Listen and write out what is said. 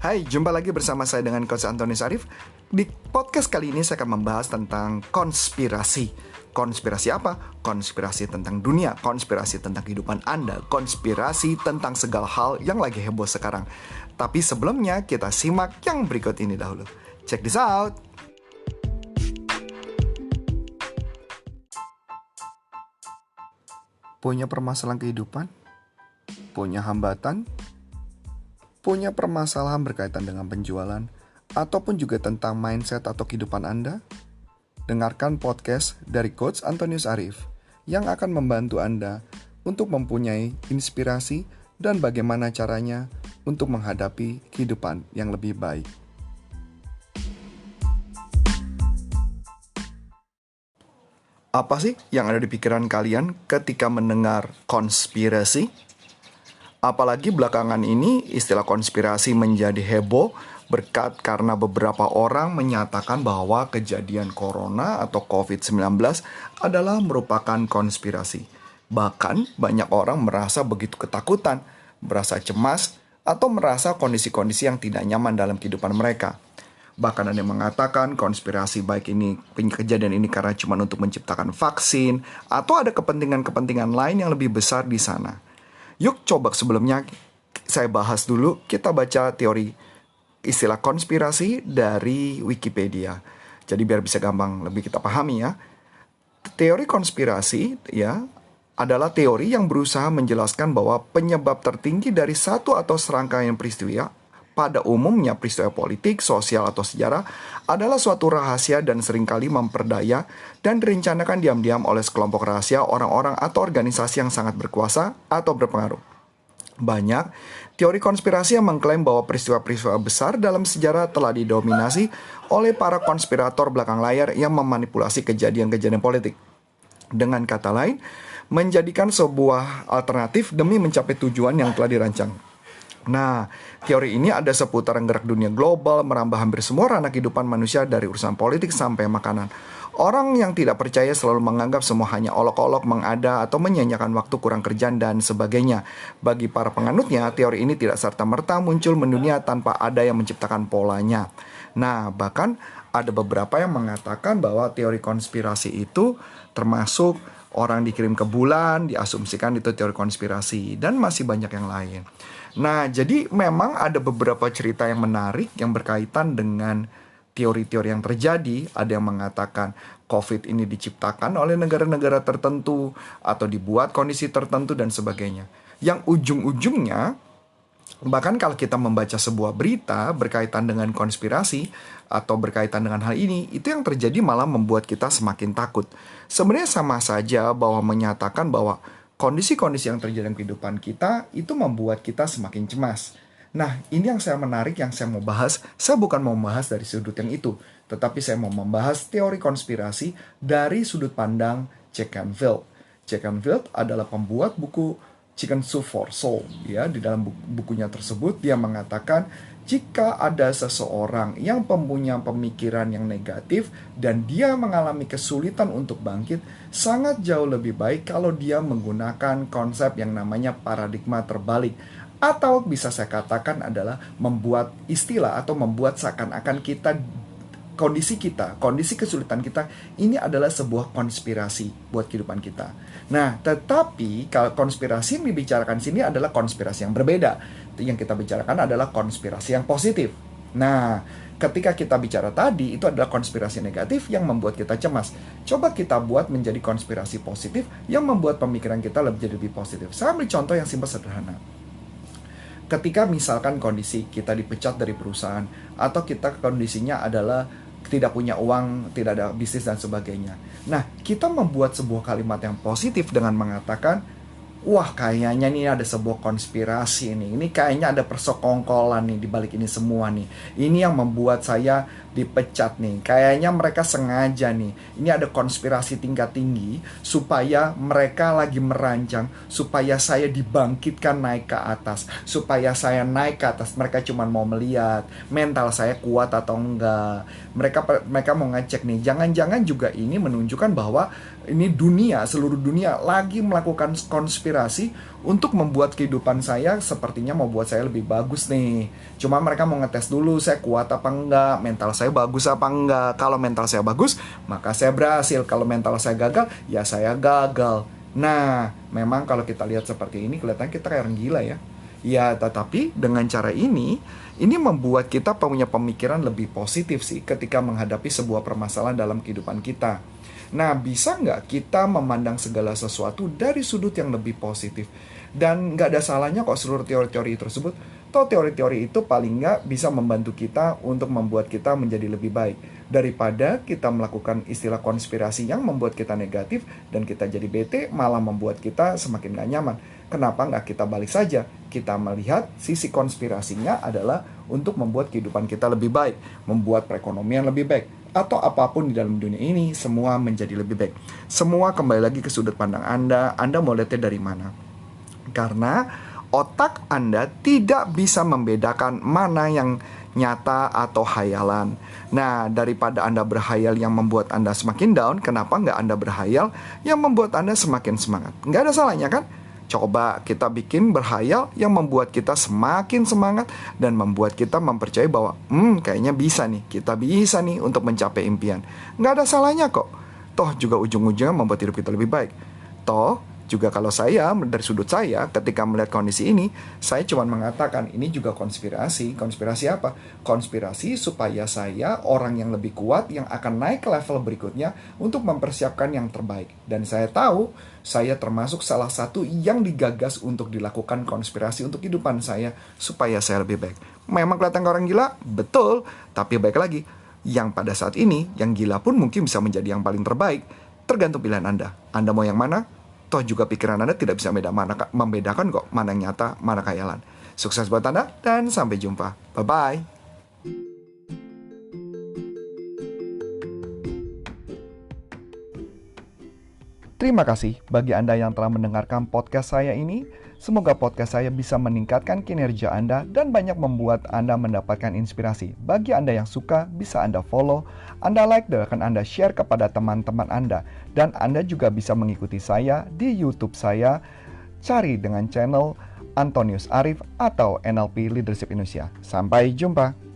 Hai, jumpa lagi bersama saya dengan Coach Antonius Arif. Di podcast kali ini saya akan membahas tentang konspirasi. Konspirasi apa? Konspirasi tentang dunia, konspirasi tentang kehidupan Anda, konspirasi tentang segala hal yang lagi heboh sekarang. Tapi sebelumnya kita simak yang berikut ini dahulu. Check this out! Punya permasalahan kehidupan? Punya hambatan? Punya permasalahan berkaitan dengan penjualan, ataupun juga tentang mindset atau kehidupan Anda? Dengarkan podcast dari Coach Antonius Arif yang akan membantu Anda untuk mempunyai inspirasi dan bagaimana caranya untuk menghadapi kehidupan yang lebih baik. Apa sih yang ada di pikiran kalian ketika mendengar konspirasi? Apalagi belakangan ini istilah konspirasi menjadi heboh berkat karena beberapa orang menyatakan bahwa kejadian corona atau COVID-19 adalah merupakan konspirasi. Bahkan banyak orang merasa begitu ketakutan, merasa cemas, atau merasa kondisi-kondisi yang tidak nyaman dalam kehidupan mereka. Bahkan ada yang mengatakan konspirasi baik ini kejadian ini karena cuma untuk menciptakan vaksin atau ada kepentingan-kepentingan lain yang lebih besar di sana. Yuk coba sebelumnya saya bahas dulu, kita baca teori istilah konspirasi dari Wikipedia. Jadi biar bisa gampang lebih kita pahami ya. Teori konspirasi ya adalah teori yang berusaha menjelaskan bahwa penyebab tertinggi dari satu atau serangkaian peristiwa, pada umumnya peristiwa politik, sosial, atau sejarah, adalah suatu rahasia dan seringkali memperdaya dan direncanakan diam-diam oleh sekelompok rahasia orang-orang atau organisasi yang sangat berkuasa atau berpengaruh. Banyak teori konspirasi yang mengklaim bahwa peristiwa-peristiwa besar dalam sejarah telah didominasi oleh para konspirator belakang layar yang memanipulasi kejadian-kejadian politik. Dengan kata lain, menjadikan sebuah alternatif demi mencapai tujuan yang telah dirancang. Nah, teori ini ada seputaran gerak dunia global, merambah hampir semua ranah kehidupan manusia dari urusan politik sampai makanan. Orang yang tidak percaya selalu menganggap semua hanya olok-olok, mengada, atau menyanyiakan waktu, kurang kerjaan, dan sebagainya. Bagi para penganutnya, teori ini tidak serta-merta muncul mendunia tanpa ada yang menciptakan polanya. Nah, bahkan ada beberapa yang mengatakan bahwa teori konspirasi itu termasuk orang dikirim ke bulan, diasumsikan itu teori konspirasi, dan masih banyak yang lain. Nah, jadi memang ada beberapa cerita yang menarik yang berkaitan dengan teori-teori yang terjadi. Ada yang mengatakan COVID ini diciptakan oleh negara-negara tertentu atau dibuat kondisi tertentu dan sebagainya. Yang ujung-ujungnya, bahkan kalau kita membaca sebuah berita berkaitan dengan konspirasi atau berkaitan dengan hal ini, itu yang terjadi malah membuat kita semakin takut. Sebenarnya sama saja bahwa menyatakan bahwa kondisi-kondisi yang terjadi dalam kehidupan kita itu membuat kita semakin cemas. Nah, ini yang saya menarik, yang saya mau bahas. Saya bukan mau membahas dari sudut yang itu, tetapi saya mau membahas teori konspirasi dari sudut pandang Jack Canfield. Jack Canfield adalah pembuat buku Chicken Soup for Soul. Ya, di dalam bukunya tersebut dia mengatakan jika ada seseorang yang punya pemikiran yang negatif dan dia mengalami kesulitan untuk bangkit, sangat jauh lebih baik kalau dia menggunakan konsep yang namanya paradigma terbalik. Atau bisa saya katakan adalah membuat istilah atau membuat seakan-akan kondisi kesulitan kita, ini adalah sebuah konspirasi buat kehidupan kita. Nah, tetapi kalau konspirasi yang dibicarakan sini adalah konspirasi yang berbeda. Yang kita bicarakan adalah konspirasi yang positif. Nah, ketika kita bicara tadi, itu adalah konspirasi negatif yang membuat kita cemas. Coba kita buat menjadi konspirasi positif yang membuat pemikiran kita lebih positif. Saya ambil contoh yang simpel sederhana. Ketika misalkan kondisi kita dipecat dari perusahaan, atau kita kondisinya adalah tidak punya uang, tidak ada bisnis dan sebagainya. Nah, kita membuat sebuah kalimat yang positif dengan mengatakan, wah kayaknya nih ada sebuah konspirasi nih. Ini kayaknya ada persekongkolan nih di balik ini semua nih. Ini yang membuat saya dipecat nih. Kayaknya mereka sengaja nih. Ini ada konspirasi tingkat tinggi supaya mereka lagi merancang supaya saya dibangkitkan naik ke atas. Supaya saya naik ke atas. Mereka cuma mau melihat mental saya kuat atau enggak. Mereka mau ngecek nih. Jangan-jangan juga ini menunjukkan bahwa ini dunia, seluruh dunia lagi melakukan konspirasi untuk membuat kehidupan saya sepertinya mau buat saya lebih bagus nih. Cuma mereka mau ngetes dulu saya kuat apa enggak, mental saya bagus apa enggak. Kalau mental saya bagus, maka saya berhasil. Kalau mental saya gagal, ya saya gagal. Nah, memang kalau kita lihat seperti ini, kelihatannya kita kayak orang gila ya. Ya, tetapi dengan cara ini membuat kita punya pemikiran lebih positif sih ketika menghadapi sebuah permasalahan dalam kehidupan kita. Nah, bisa nggak kita memandang segala sesuatu dari sudut yang lebih positif? Dan nggak ada salahnya kok seluruh teori-teori tersebut. Toh teori-teori itu paling nggak bisa membantu kita untuk membuat kita menjadi lebih baik. Daripada kita melakukan istilah konspirasi yang membuat kita negatif dan kita jadi bete, malah membuat kita semakin nggak nyaman. Kenapa nggak kita balik saja? Kita melihat sisi konspirasinya adalah untuk membuat kehidupan kita lebih baik, membuat perekonomian lebih baik, atau apapun di dalam dunia ini, semua menjadi lebih baik. Semua kembali lagi ke sudut pandang Anda mau lihatnya dari mana. Karena otak Anda tidak bisa membedakan mana yang nyata atau hayalan. Nah, daripada Anda berhayal yang membuat Anda semakin down, kenapa nggak Anda berhayal yang membuat Anda semakin semangat? Nggak ada salahnya kan? Coba kita bikin berhayal yang membuat kita semakin semangat dan membuat kita mempercayai bahwa kayaknya bisa nih, kita bisa nih untuk mencapai impian. Nggak ada salahnya kok. Toh juga ujung-ujungnya membuat hidup kita lebih baik. Toh juga kalau saya, dari sudut saya, ketika melihat kondisi ini, saya cuma mengatakan ini juga konspirasi. Konspirasi apa? Konspirasi supaya saya orang yang lebih kuat, yang akan naik ke level berikutnya untuk mempersiapkan yang terbaik. Dan saya tahu, saya termasuk salah satu yang digagas untuk dilakukan konspirasi untuk kehidupan saya, supaya saya lebih baik. Memang kelihatan orang gila? Betul. Tapi baik lagi, yang pada saat ini, yang gila pun mungkin bisa menjadi yang paling terbaik. Tergantung pilihan Anda. Anda mau yang mana? Toh juga pikiran Anda tidak bisa membedakan kok mana yang nyata, mana khayalan. Sukses buat Anda dan sampai jumpa. Bye-bye. Terima kasih bagi Anda yang telah mendengarkan podcast saya ini. Semoga podcast saya bisa meningkatkan kinerja Anda dan banyak membuat Anda mendapatkan inspirasi. Bagi Anda yang suka, bisa Anda follow, Anda like, dan akan Anda share kepada teman-teman Anda. Dan Anda juga bisa mengikuti saya di YouTube saya, cari dengan channel Antonius Arif atau NLP Leadership Indonesia. Sampai jumpa.